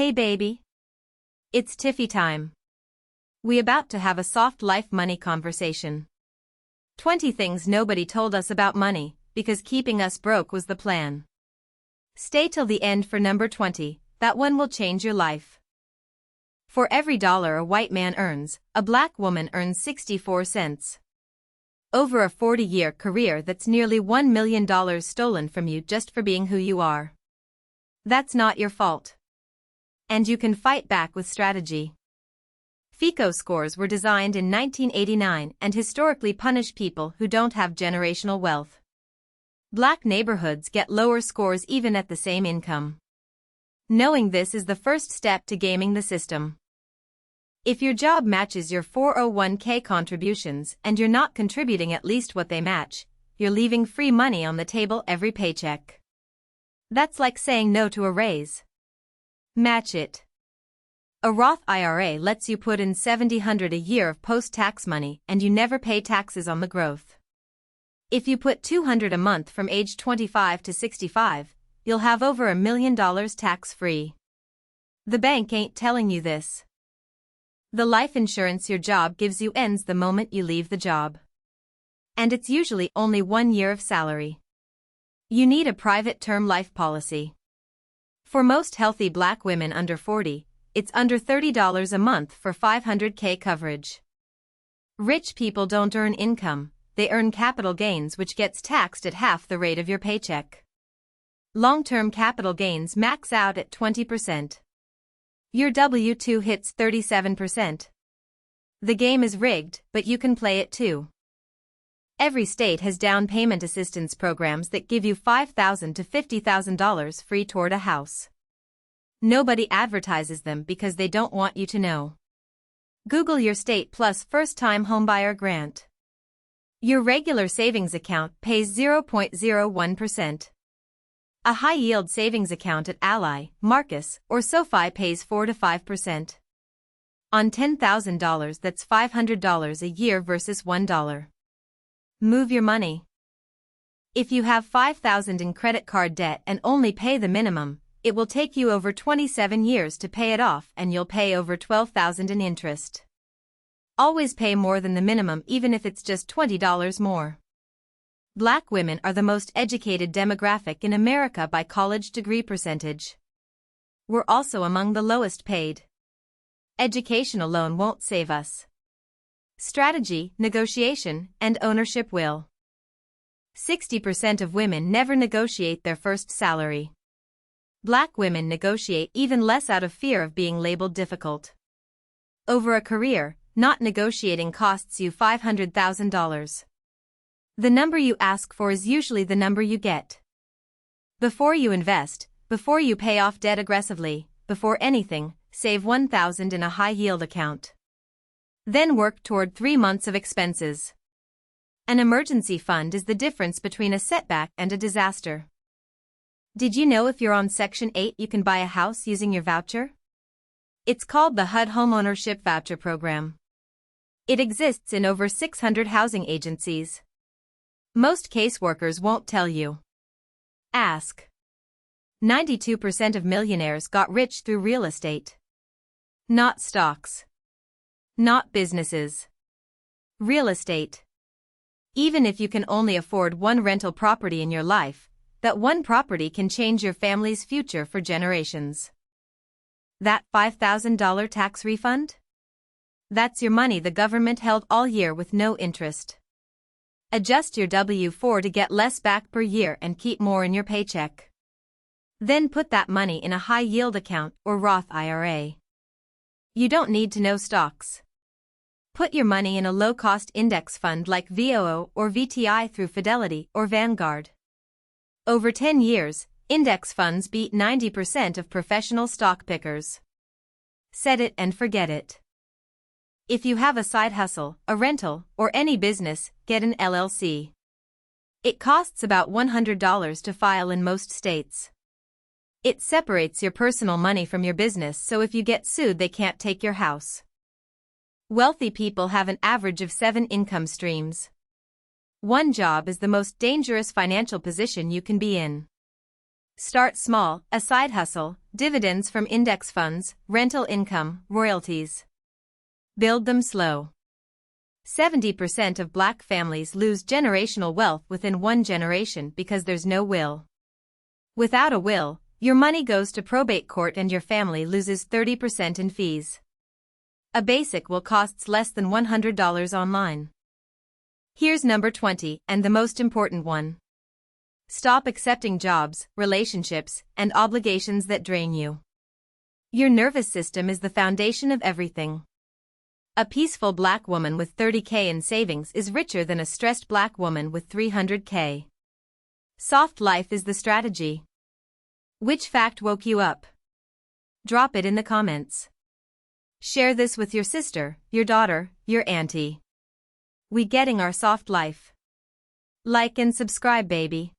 Hey baby. It's Tiffy time. We about to have a soft life money conversation. 20 things nobody told us about money, because keeping us broke was the plan. Stay till the end for number 20, that one will change your life. For every dollar a white man earns, a black woman earns 64 cents. Over a 40-year career, that's nearly $1 million stolen from you just for being who you are. That's not your fault. And you can fight back with strategy. FICO scores were designed in 1989 and historically punish people who don't have generational wealth. Black neighborhoods get lower scores even at the same income. Knowing this is the first step to gaming the system. If your job matches your 401k contributions and you're not contributing at least what they match, you're leaving free money on the table every paycheck. That's like saying no to a raise. Match it. A Roth IRA lets you put in $700 a year of post-tax money and you never pay taxes on the growth. If you put $200 a month from age 25 to 65, you'll have over $1 million tax-free. The bank ain't telling you this. The life insurance your job gives you ends the moment you leave the job. And it's usually only 1 year of salary. You need a private term life policy. For most healthy black women under 40, it's under $30 a month for $500k coverage. Rich people don't earn income, they earn capital gains, which gets taxed at half the rate of your paycheck. Long-term capital gains max out at 20%. Your W-2 hits 37%. The game is rigged, but you can play it too. Every state has down payment assistance programs that give you $5,000 to $50,000 free toward a house. Nobody advertises them because they don't want you to know. Google your state plus first-time homebuyer grant. Your regular savings account pays 0.01%. A high-yield savings account at Ally, Marcus, or SoFi pays 4 to 5%. On $10,000, that's $500 a year versus $1. Move your money. If you have $5,000 in credit card debt and only pay the minimum, it will take you over 27 years to pay it off and you'll pay over $12,000 in interest. Always pay more than the minimum even if it's just $20 more. Black women are the most educated demographic in America by college degree percentage. We're also among the lowest paid. Education alone won't save us. Strategy, negotiation, and ownership will. 60% of women never negotiate their first salary. Black women negotiate even less out of fear of being labeled difficult. Over a career, not negotiating costs you $500,000. The number you ask for is usually the number you get. Before you invest, before you pay off debt aggressively, before anything, save $1,000 in a high-yield account. Then work toward 3 months of expenses. An emergency fund is the difference between a setback and a disaster. Did you know if you're on Section 8 you can buy a house using your voucher? It's called the HUD Homeownership Voucher Program. It exists in over 600 housing agencies. Most caseworkers won't tell you. Ask. 92% of millionaires got rich through real estate. Not stocks. Not businesses. Real estate. Even if you can only afford one rental property in your life, that one property can change your family's future for generations. That $5,000 tax refund? That's your money the government held all year with no interest. Adjust your W-4 to get less back per year and keep more in your paycheck. Then put that money in a high-yield account or Roth IRA. You don't need to know stocks. Put your money in a low-cost index fund like VOO or VTI through Fidelity or Vanguard. Over 10 years, index funds beat 90% of professional stock pickers. Set it and forget it. If you have a side hustle, a rental, or any business, get an LLC. It costs about $100 to file in most states. It separates your personal money from your business, so if you get sued they can't take your house. Wealthy people have an average of 7 income streams. One job is the most dangerous financial position you can be in. Start small, a side hustle, dividends from index funds, rental income, royalties. Build them slow. 70% of Black families lose generational wealth within one generation because there's no will. Without a will, your money goes to probate court and your family loses 30% in fees. A basic will costs less than $100 online. Here's number 20, and the most important one. Stop accepting jobs, relationships, and obligations that drain you. Your nervous system is the foundation of everything. A peaceful Black woman with $30K in savings is richer than a stressed Black woman with $300K. Soft life is the strategy. Which fact woke you up? Drop it in the comments. Share this with your sister, your daughter, your auntie. We getting our soft life. Like and subscribe, baby.